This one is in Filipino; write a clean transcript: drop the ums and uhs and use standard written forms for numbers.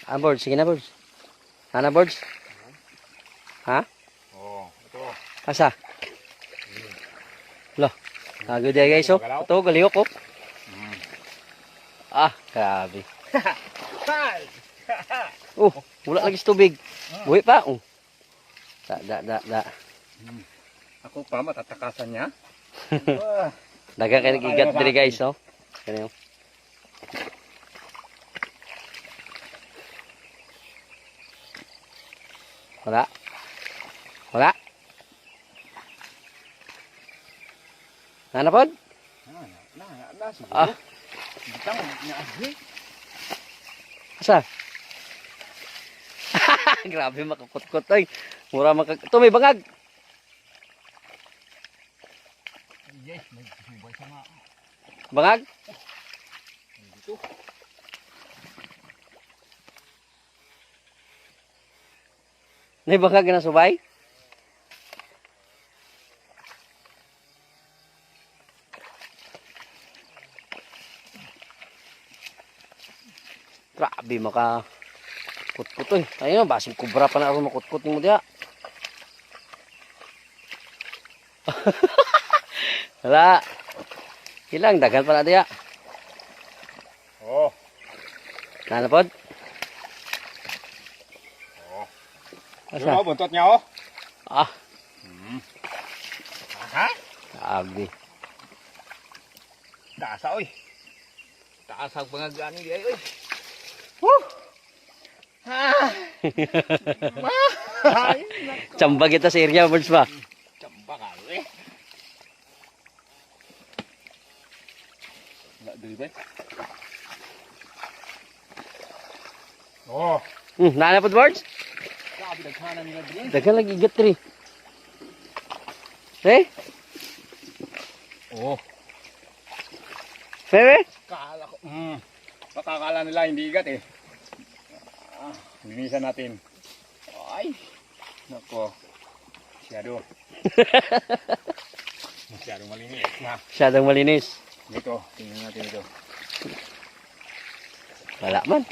Ah, birds. Sige na, birds. Nana, birds. Ha? Oh, ito. Asa? Lo. Tago dia guys, oh. Ito, galihok, oh. Ah, grabe. Wala lagi sa tubig. Buhi pa, oh. Da. Ako pa, matatakasan niya. Daga kayo nag-igat diri guys, oh. Ganyan. Wala. Wala. Nana pod? Ah. Asa? Grabe makakut-kut oy. Mura Ito may bangag. Yes, may subay sa nga. Bangag? Dito. May bangag na subay? Grabe maka kutkut oy. Ayun, basig kubra pa na ako makutkut mo diha. Wala. Ilang dagan pa na diha. Oh. Nana pod? Oh. Asa? Ano buntot niya oh? Ah, Ha? grabe. Taasa oy. Taasa bangag ani di ay oy. Chamba kita sa area birds pa. Chamba ka eh. Wala dili ba? Oh. Nana pod birds? Grabe daghanan nila dili. Dagan lagi igat diri. Eh? Oh. Fere? Kala ko. Makakala nila hindi igat eh. Linisan natin. Ay. Nako. Masyado. Masyadong malinis na. Masyadong malinis. Dito, tingnan natin ito. Wala man.